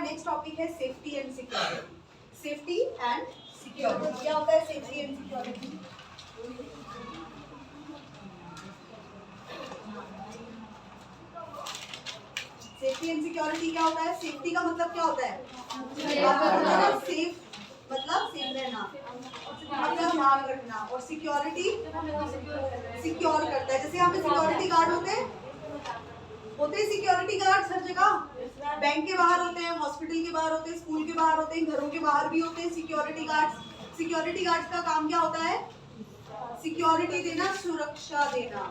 Next topic है safety and security. Safety and security क्या होता है? Safety and security safety and security क्या होता है? सेफ्टी का मतलब क्या होता है? सेफ मतलब सेफ रहना, मतलब ध्यान रखना, और सिक्योरिटी सिक्योर करता है। जैसे यहाँ पे सिक्योरिटी गार्ड होते हैं सिक्योरिटी गार्ड हर जगह, बैंक के बाहर होते हैं, हॉस्पिटल के बाहर होते हैं, स्कूल के बाहर होते हैं, घरों के बाहर भी होते हैं सिक्योरिटी गार्ड्स। सिक्योरिटी गार्ड्स का काम क्या होता है? सिक्योरिटी देना, सुरक्षा देना।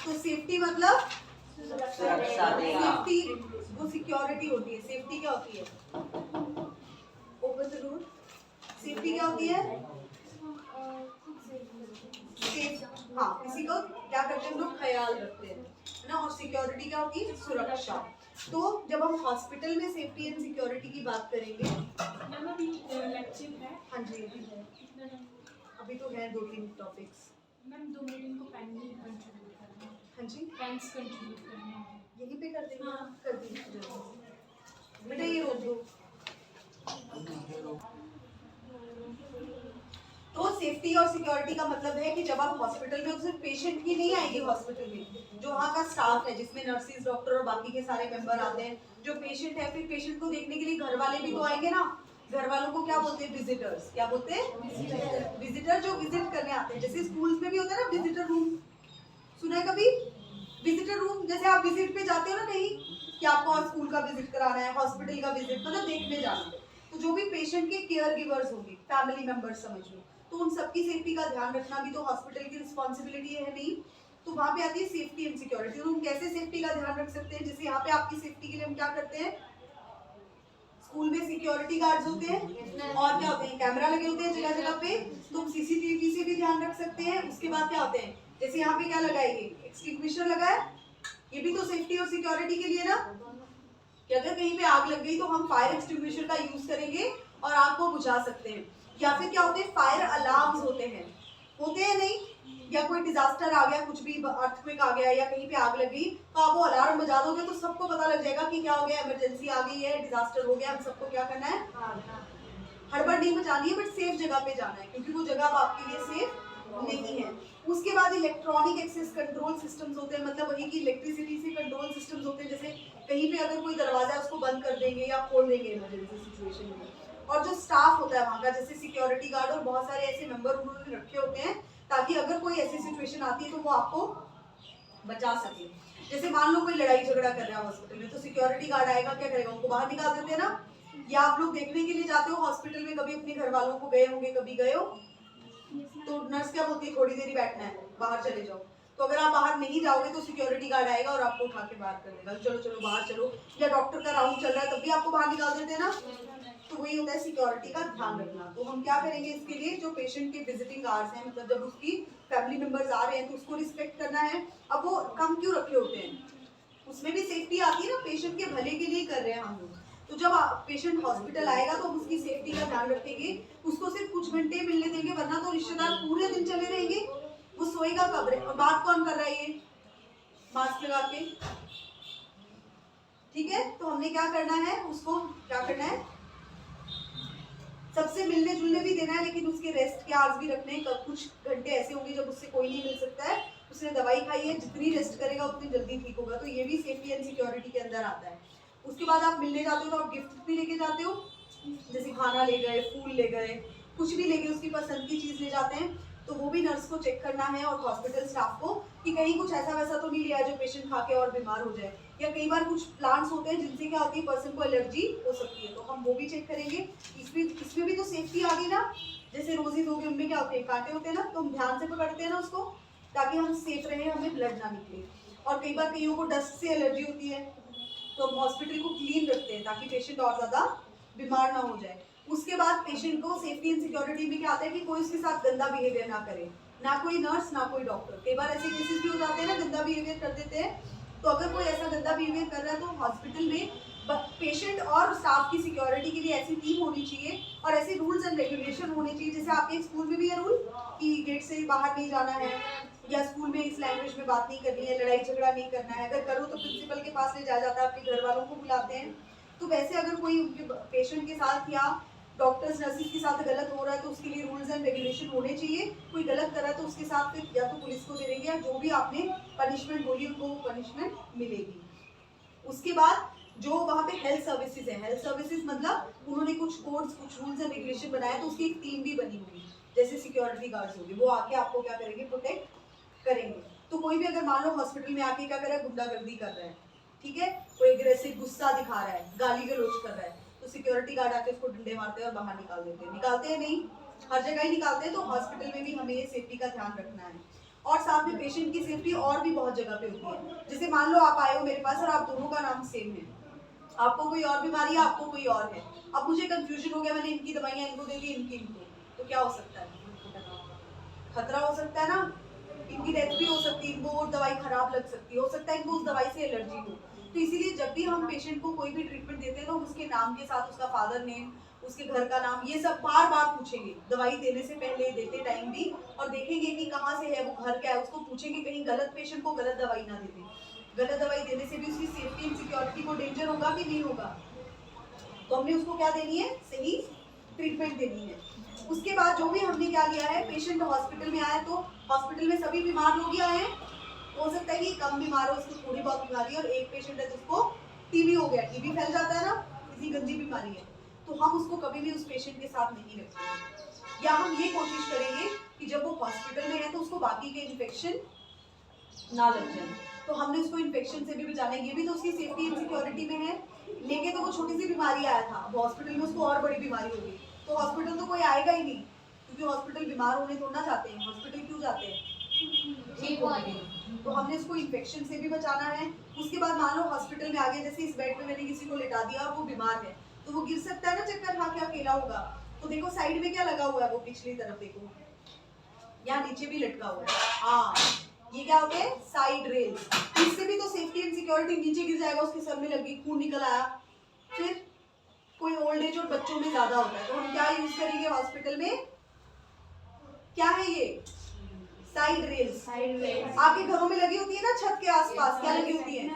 तो सेफ्टी मतलब सुरक्षा देना, सेफ्टी वो सिक्योरिटी होती है। सेफ्टी क्या होती है? Open the door. सेफ्टी क्या होती है? हाँ, किसी को क्या करते हैं हम लोग? ख्याल रखते हैं, है ना। और सिक्योरिटी क्या होती है? सुरक्षा। तो जब हम हॉस्पिटल में सेफ्टी एंड सिक्योरिटी की बात करेंगे, लेक्चर है। हाँ जी अभी तो है 2-3 टॉपिक्स। मैम 2 मिनट को पेन भी कंट्रीब्यूट करना है। हाँ जी पेन्स कंट्रीब्यूट करना है। यहीं पे कर देंगे। हाँ। कर दीजिए बेटा, ये रोक दो। तो सेफ्टी और सिक्योरिटी का मतलब है कि जब आप हॉस्पिटल में, तो सिर्फ पेशेंट ही नहीं आएगी हॉस्पिटल में, जो वहाँ का स्टाफ है जिसमें नर्सिस, डॉक्टर और बाकी के सारे मेंबर आते हैं। जो पेशेंट है, फिर पेशेंट को देखने के लिए घर वाले भी तो आएंगे ना। घर वालों को क्या बोलते हैं? विजिटर्स। क्या बोलते हैं? विजिटर, जो विजिट करने आते हैं। जैसे स्कूल्स में भी होता है ना विजिटर रूम, सुना है कभी? विजिटर रूम, जैसे आप विजिट पे जाते हो ना कहीं, कि आपको स्कूल का विजिट कराना है, हॉस्पिटल का विजिट, मतलब देखने जाना है। तो जो भी पेशेंट के केयर गिवर्स होंगे, फैमिली मेंबर्स समझ लो, तो उन सबकी सेफ्टी का ध्यान रखना भी तो हॉस्पिटल की रिस्पॉन्सिबिलिटी है नहीं। तो वहाँ पे आती है सेफ्टी एंड सिक्योरिटी। तो हम कैसे सेफ्टी का ध्यान रख सकते हैं? जैसे यहाँ पे आपकी सेफ्टी के लिए हम क्या करते हैं? स्कूल में सिक्योरिटी गार्ड्स होते हैं, और क्या होते हैं? कैमरा लगे होते हैं जगह जगह पे, तो सीसीटीवी से भी ध्यान रख सकते हैं। उसके बाद क्या होते हैं? जैसे यहाँ पे क्या लगा है? ये एक्सटिंग्विशर लगा है, ये भी तो सेफ्टी और सिक्योरिटी के लिए ना, कि अगर कहीं पे आग लग गई तो हम फायर एक्सटिंग्विशर का यूज करेंगे और आग को बुझा सकते हैं। या फिर क्या होते हैं? फायर अलार्म्स होते हैं नहीं, या कोई डिजास्टर आ गया, कुछ भी अर्थक्वेक आ गया या कहीं पे आग लग गई, तो आप वो अलार्म बजा दोगे तो सबको पता लग जाएगा कि क्या हो गया, इमरजेंसी आ गई है, डिजास्टर हो गया। हम सबको क्या करना है? हड़बड़ नहीं मचानी है, बट सेफ जगह पे जाना है, क्योंकि वो जगह आपके लिए सेफ नहीं है। उसके बाद इलेक्ट्रॉनिक एक्सेस कंट्रोल सिस्टम्स होते हैं, मतलब वही की इलेक्ट्रिसिटी से कंट्रोल सिस्टम्स होते हैं। जैसे कहीं पे अगर कोई दरवाजा है उसको बंद कर देंगे या खोल देंगे इमरजेंसी सिचुएशन में। और जो स्टाफ होता है वहाँ का, जैसे सिक्योरिटी गार्ड और बहुत सारे ऐसे मेंबर उन्होंने रखे होते हैं, ताकि अगर कोई ऐसी सिचुएशन आती है तो वो आपको बचा सके। जैसे मान लो कोई लड़ाई झगड़ा कर रहा है हॉस्पिटल में, तो सिक्योरिटी गार्ड आएगा, क्या करेगा? उनको बाहर निकाल देते हैं ना। या आप लोग देखने के लिए जाते हो हॉस्पिटल में, कभी अपने घर वालों को गए होंगे, कभी गए हो, तो नर्स क्या बोलती है? थोड़ी देर ही बैठना है, बाहर चले जाओ। तो अगर आप बाहर नहीं जाओगे तो सिक्योरिटी गार्ड आएगा और आपको उठा के बाहर कर देगा, चलो चलो बाहर चलो। या डॉक्टर का राउंड चल रहा है तब भी आपको बाहर निकाल देते हैं ना। तो वही होता है सिक्योरिटी का ध्यान रखना। तो हम क्या करेंगे इसके लिए? जो पेशेंट के विजिटिंग आवर्स हैं, मतलब जब उसकी फैमिली मेंबर्स आ रहे हैं तो उसको रिस्पेक्ट करना है। अब वो कम क्यों रखे होते हैं? उसमें भी सेफ्टी आती है ना, पेशेंट के भले के लिए कर रहे हैं हम लोग। तो जब पेशेंट हॉस्पिटल आएगा तो हम उसकी सेफ्टी का ध्यान रखेंगे, उसको सिर्फ कुछ घंटे मिलने देंगे, वरना तो रिश्तेदार पूरे दिन चले रहेंगे। वो सोएगा कब? और बात कौन कर रहा है? ये मास्क लगा के, ठीक है। तो हमने क्या करना है? उसको क्या करना है? सबसे मिलने जुलने भी देना है, लेकिन उसके रेस्ट के आवर्स भी रखने हैं। कुछ घंटे ऐसे होंगे जब उससे कोई नहीं मिल सकता है, उसने दवाई खाई है, जितनी रेस्ट करेगा उतनी जल्दी ठीक होगा। तो ये भी सेफ्टी एंड सिक्योरिटी के अंदर आता है। उसके बाद आप मिलने जाते हो तो आप गिफ्ट भी लेके जाते हो, जैसे खाना ले गए, फूल ले गए, कुछ भी ले गए, उसकी पसंद की चीज ले जाते हैं। तो वो भी नर्स को चेक करना है और हॉस्पिटल स्टाफ को, कि कहीं कुछ ऐसा वैसा तो नहीं लिया जो पेशेंट खा के और बीमार हो जाए। या कई बार कुछ प्लांट्स होते हैं जिनसे क्या होती है, पर्सन को एलर्जी हो सकती है, तो हम वो भी चेक करेंगे। इसमें भी तो सेफ्टी आ गई ना। जैसे रोजेज हो गए, उनमें क्या होते हैं? कांटे होते हैं ना, तो हम ध्यान से पकड़ते हैं ना उसको, ताकि हम सेफ रहे, हमें ब्लड ना निकले। और कई बार कईयों को डस्ट से एलर्जी होती है, तो हम हॉस्पिटल को क्लीन रखते हैं ताकि पेशेंट और ज्यादा बीमार ना हो जाए। उसके बाद पेशेंट को सेफ्टी एंड सिक्योरिटी में क्या आता है कि कोई उसके साथ गंदा बिहेवियर ना करे, ना कोई नर्स ना कोई डॉक्टर। कई बार ऐसे केसेस भी हो जाते हैं ना, गंदा बिहेवियर कर देते हैं। तो अगर कोई ऐसा गंदा बिहेवियर कर रहा है तो हॉस्पिटल में पेशेंट और स्टाफ की सिक्योरिटी के लिए ऐसी टीम होनी चाहिए और ऐसे रूल्स एंड रेगुलेशन होने चाहिए। जैसे आपके स्कूल में भी है रूल कि गेट से बाहर नहीं जाना है, या स्कूल में इस लैंग्वेज में बात नहीं करनी है, लड़ाई झगड़ा नहीं करना है। अगर करो तो प्रिंसिपल के पास ले जाया जाता है, आपके घर वालों को बुलाते हैं। तो वैसे अगर कोई उनके पेशेंट के साथ या डॉक्टर्स नर्सिस के साथ गलत हो रहा है तो उसके लिए रूल्स एंड रेगुलेशन होने चाहिए। कोई गलत कर रहा है तो उसके साथ फिर या तो पुलिस को दे देंगे या जो भी आपने पनिशमेंट बोली उनको वो पनिशमेंट मिलेगी। उसके बाद जो वहाँ पे हेल्थ सर्विसेज है, हेल्थ सर्विसेज मतलब उन्होंने कुछ कोड्स कुछ रूल्स एंड रेगुलेशन बनाए तो उसकी एक टीम भी बनी हुई, जैसे सिक्योरिटी गार्ड्स होंगे, वो आके आपको क्या करेंगे, प्रोटेक्ट करेंगे। तो कोई भी अगर मान लो हॉस्पिटल में आके क्या कर रहा है, गुंडागर्दी कर रहा है, ठीक है, कोई एग्रेसिव गुस्सा दिखा रहा है, गाली गलौज कर रहा है, तो सिक्योरिटी गार्ड आके उसको डंडे मारते हैं और बाहर निकाल देते हैं। निकालते हैं नहीं, हर जगह ही निकालते हैं। तो हॉस्पिटल में भी हमें ये सेफ्टी का ध्यान रखना है। और साथ में पेशेंट की सेफ्टी और भी बहुत जगह पे होती है। जैसे मान लो आप आए हो मेरे पास और आप दोनों का नाम सेम है, आपको कोई और बीमारी है, आपको कोई और है, अब मुझे कंफ्यूजन हो गया, मैंने इनकी दवाइयाँ इनको दे दी, इनकी इनको, तो क्या हो सकता है, खतरा हो सकता है ना, इनकी डेथ भी हो सकती है, इनको वो दवाई खराब लग सकती है, हो सकता है इनको उस दवाई से एलर्जी हो। तो इसीलिए जब भी हम पेशेंट को कोई भी ट्रीटमेंट देते हैं तो उसके नाम के साथ उसका फादर नेम, उसके घर का नाम, ये सब बार बार पूछेंगे, दवाई देने से पहले, देते टाइम भी, और देखेंगे कि कहाँ से है, वो घर क्या है, उसको पूछेंगे, कहीं गलत पेशेंट को गलत दवाई ना दे दें। गलत दवाई देने से भी उसकी सेफ्टी एंड सिक्योरिटी को डेंजर होगा कि नहीं होगा। तो हमने उसको क्या देनी है, सही ट्रीटमेंट देनी है। उसके बाद जो भी हमने क्या लिया है, पेशेंट हॉस्पिटल में आया तो हॉस्पिटल में सभी बीमार लोग ही आए हैं, हो सकता है कि कम बीमार हो, उसको थोड़ी बहुत बीमारी, और एक पेशेंट है जिसको टीबी हो गया, टीबी फैल जाता है ना, किसी गंदी बीमारी है, तो हम उसको कभी भी उस पेशेंट के साथ नहीं रखेंगे, या हम ये कोशिश करेंगे कि जब वो हॉस्पिटल में है तो उसको बाकी के इन्फेक्शन ना लग जाए। तो हमने उसको इन्फेक्शन से भी बचाना है, ये भी तो उसकी सेफ्टी एंड सिक्योरिटी में है। लेके तो वो छोटी सी बीमारी आया था, अब हॉस्पिटल में उसको और बड़ी बीमारी हो गई, तो हॉस्पिटल तो कोई आएगा ही नहीं, क्योंकि हॉस्पिटल बीमार होने थोड़ा ना जाते हैं, हॉस्पिटल क्यों जाते हैं, ठीक होने के लिए। तो हमने उसको इन्फेक्शन से भी बचाना है। उसके बाद मान लो हॉस्पिटल में आगे, जैसे इस बेड पे मैंने किसी को लेटा दिया और वो बीमार है, तो वो गिर सकता है ना चक्कर खा के, अकेला होगा, तो देखो साइड में क्या लगा हुआ है, वो पिछली तरफ देखो, यहाँ नीचे भी लटका हुआ है, हाँ, ये क्या होते हैं, साइड रेल्स। इससे भी तो सेफ्टी एंड सिक्योरिटी, नीचे गिर जाएगा, उसके सर में लगी, खून निकल आया, फिर कोई ओल्ड एज और बच्चों में ज्यादा होता है, तो हम क्या यूज करेंगे हॉस्पिटल में, क्या है ये, साइड रेल्स। आपके घरों में लगी होती है ना छत के आसपास, क्या लगी होती है,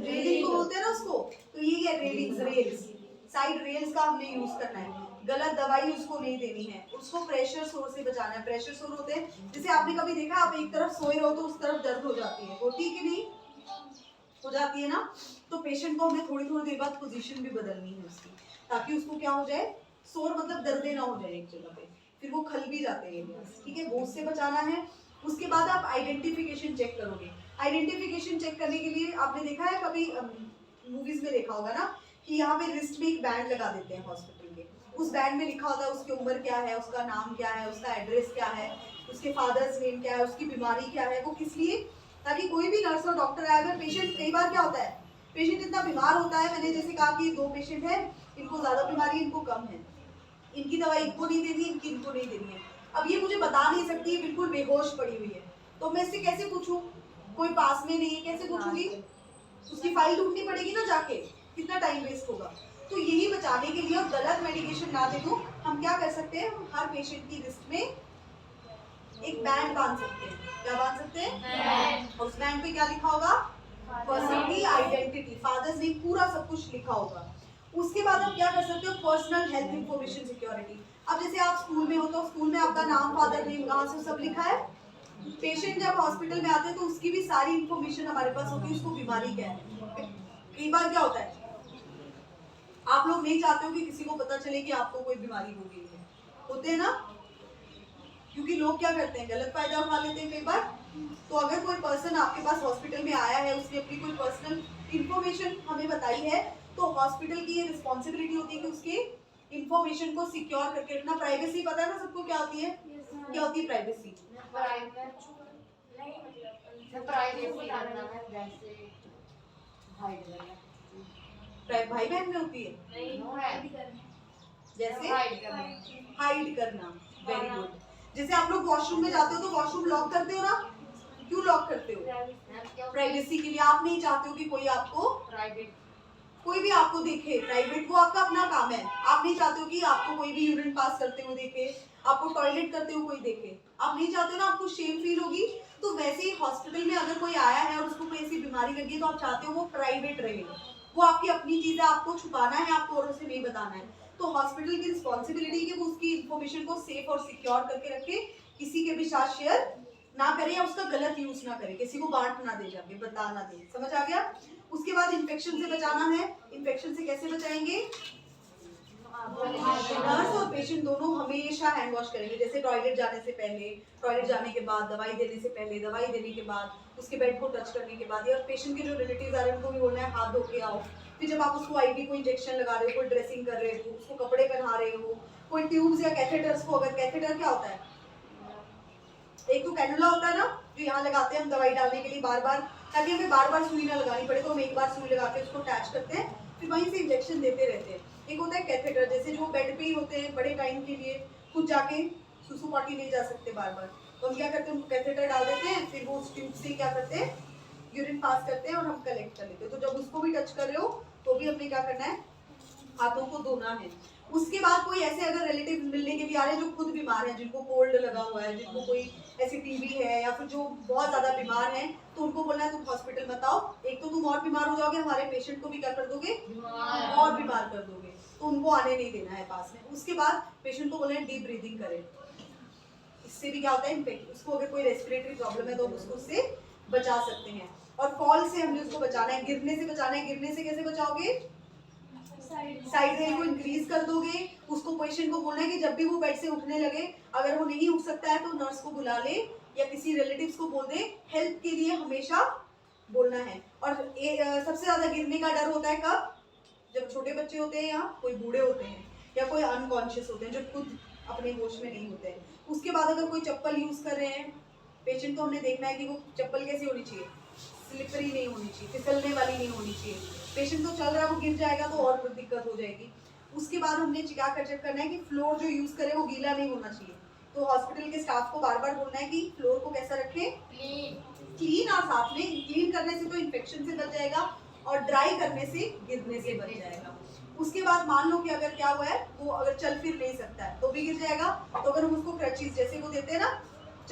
रेलिंग को बोलते हैं ना उसको, तो ये है रेलिंग्स, रेल्स, साइड रेल्स का हमने यूज करना है। गलत दवाई उसको नहीं देनी है, उसको प्रेशर सोर से बचाना है। प्रेशर सोर होते हैं, जैसे आपने कभी देखा, आप एक तरफ सोए रहो तो उस तरफ दर्द हो जाती है, होती है कि नहीं, हो जाती है ना, तो पेशेंट को हमें थोड़ी थोड़ी देर बाद पोजीशन भी बदलनी है उसकी, ताकि उसको क्या हो जाए, सोर मतलब दर्द ना हो जाए एक जगह पे, फिर वो खल भी जाते हैं, ठीक है, वो उससे बचाना है। उसके बाद आप आइडेंटिफिकेशन चेक करोगे। आइडेंटिफिकेशन चेक करने के लिए आपने देखा है कभी, मूवीज में देखा होगा ना, कि यहाँ पे रिस्ट में एक बैंड लगा देते हैं हॉस्पिटल के, उस बैंड में लिखा होता है उसकी उम्र क्या है, उसका नाम क्या है, उसका एड्रेस क्या है, उसके फादर्स नेम क्या है, उसकी बीमारी क्या है, वो किस लिए, ताकि कोई भी नर्स और डॉक्टर आए, अगर पेशेंट, कई बार क्या होता है, पेशेंट इतना बीमार होता है, मैंने जैसे कहा कि 2 पेशेंट है, इनको ज्यादा बीमारी, इनको कम है, इनकी दवाई इनको नहीं देनी, इनकी इनको नहीं देनी है, अब ये मुझे बता नहीं सकती, ये बिल्कुल बेहोश पड़ी हुई है, तो मैं इससे कैसे पूछूं, कोई पास में नहीं है, कैसे पूछूंगी, उसकी फाइल ढूंढनी पड़ेगी ना जाके, कितना टाइम वेस्ट होगा। तो यही बचाने के लिए, और गलत मेडिकेशन ना दे दूं, हम क्या कर सकते हैं, हम हर पेशेंट की लिस्ट में एक बैंड बांध सकते हैं। क्या बांध सकते हैं, और उस बैंड पे क्या लिखा होगा, पर्सन की आइडेंटिटी, फादर्स नेम, पूरा सब कुछ लिखा होगा। उसके बाद आप क्या कर सकते हो, पर्सनल हेल्थ इंफॉर्मेशन सिक्योरिटी। अब जैसे आप स्कूल में हो तो स्कूल में आपका नाम, फादर नेम, कहाँ से सब लिखा है, पेशेंट जब हॉस्पिटल में आते हैं तो उसकी भी सारी इंफॉर्मेशन हमारे पास होती है, उसको बीमारी क्या है। कई बार क्या होता है, आप लोग नहीं चाहते हो कि किसी को पता चले कि आपको कोई बीमारी हो गई है, होते हैं ना, क्योंकि लोग क्या करते हैं, गलत फायदा उठा लेते हैं कई बार। तो अगर कोई पर्सन आपके पास हॉस्पिटल में आया है, उसने अपनी कोई पर्सनल इंफॉर्मेशन हमें बताई है, तो हॉस्पिटल की ये रिस्पॉन्सिबिलिटी होती है कि उसके इंफॉर्मेशन को सिक्योर करके रखना। प्राइवेसी पता है ना सबको क्या होती है, क्या होती है प्राइवेसी, भाई बहन में होती है, जैसे हाइड करना, वेरी गुड। जैसे आप लोग वॉशरूम में जाते हो तो वॉशरूम लॉक करते हो ना, क्यों लॉक करते हो, प्राइवेसी के लिए, आप नहीं चाहते हो कि कोई भी आपको देखे, प्राइवेट वो आपका अपना काम है, आप नहीं चाहते हो कि आपको कोई भी यूरिन पास करते हुए देखे, आपको टॉयलेट करते हुए कोई देखे, आप नहीं चाहते हो ना, आपको शेम फील होगी। तो वैसे ही हॉस्पिटल में अगर कोई आया है और उसको कोई ऐसी बीमारी लगी है तो आप चाहते हो वो प्राइवेट रहे, वो आपकी अपनी चीज है, आपको छुपाना है, आपको औरों से नहीं बताना है। तो हॉस्पिटल की रिस्पॉन्सिबिलिटी है कि वो उसकी इंफॉर्मेशन को सेफ और सिक्योर करके रखे, किसी के भी साथ शेयर ना करे या उसका गलत यूज ना करे, किसी को बांट ना दे, जाके बता ना दे। समझ आ गया? उसके बाद इन्फेक्शन से बचाना है। इन्फेक्शन से कैसे बचाएंगे? नर्स और पेशेंट दोनों हमेशा हैंड वॉश करेंगे, जैसे टॉयलेट जाने से पहले, टॉयलेट जाने के बाद, दवाई देने से पहले, दवाई देने के बाद, उसके बेड को टच करने के बाद, या पेशेंट के जो रिलेटिव्स आ रहे हैं उनको भी बोलना है हाथ धो के आओ। फिर जब आप उसको आईवी को इंजेक्शन लगा रहे हो, कोई ड्रेसिंग कर रहे हो, उसको कपड़े पहना रहे हो, कोई ट्यूब्स या कैथेटर्स को, अगर कैथेटर क्या होता है, एक तो कैनुला होता है ना जो यहाँ लगाते हैं हम दवाई डालने के लिए बार बार, ताकि हमें बार बार सुई ना लगानी पड़े, तो हम एक बार सुई लगा के उसको अटैच करते हैं, फिर वहीं से इंजेक्शन देते रहते हैं। एक होता है कैथेटर, जैसे जो बेड पे ही होते हैं बड़े टाइम के लिए, खुद जाके सुसु पार्टी नहीं जा सकते बार बार, तो हम क्या करते हैं, उनको कैथेटर डाल देते हैं, फिर वो उस ट्यूब से क्या करते हैं, यूरिन पास करते हैं और हम कलेक्ट कर लेते हैं। तो जब उसको भी टच कर रहे हो तो भी हमने क्या करना है, हाथों को धोना है। उसके बाद कोई ऐसे अगर रिलेटिव मिलने के लिए आ रहे हैं जो खुद बीमार हैं, जिनको कोल्ड लगा हुआ है, जिनको कोई ऐसी टीबी है या फिर जो बहुत ज्यादा बीमार हैं, तो उनको बोलना है तुम हॉस्पिटल मत आओ, एक तो तुम और बीमार हो जाओगे, हमारे पेशेंट को भी क्या कर दोगे, और बीमार कर दोगे, तो उनको आने नहीं देना है पास में। उसके बाद पेशेंट को बोलना है डीप ब्रीदिंग करें, इससे भी क्या होता है इन्फेक्शन, उसको अगर कोई रेस्पिरेटरी प्रॉब्लम है तो उसको उससे बचा सकते हैं। और फॉल से हमने उसको बचाना है, गिरने से बचाना है। गिरने से कैसे बचाओगे, साइड रेल को इंक्रीज कर दोगे। उसको पेशेंट को बोलना है कि जब भी वो बेड से उठने लगे, अगर वो नहीं उठ सकता है तो नर्स को बुला ले या किसी रिलेटिव्स को बोल दे, हेल्प के लिए हमेशा बोलना है। और सबसे ज्यादा गिरने का डर होता है कब, जब छोटे बच्चे होते हैं या कोई बूढ़े होते हैं या कोई अनकॉन्शियस होते हैं जो खुद अपने होश में नहीं होते हैं। उसके बाद अगर कोई चप्पल यूज कर रहे हैं पेशेंट, तो हमने देखना है कि वो चप्पल कैसी होनी चाहिए, स्लिपरी नहीं होनी चाहिए, फिसलने वाली नहीं होनी चाहिए। पेशेंट तो चल रहा है, वो गिर जाएगा तो और दिक्कत हो जाएगी। उसके बाद हमने क्या चेक करना है कि फ्लोर जो यूज करें वो गीला नहीं होना चाहिए। तो हॉस्पिटल के स्टाफ को बार बार बोलना है कि फ्लोर को कैसा रखें, क्लीन और साफ में। क्लीन करने से तो इन्फेक्शन से बच जाएगा और ड्राई करने से गिरने से बच जाएगा। उसके बाद मान लो कि अगर क्या हुआ है, वो अगर चल फिर नहीं सकता है तो भी गिर जाएगा, तो अगर हम उसको क्रचेस जैसे वो देते हैं ना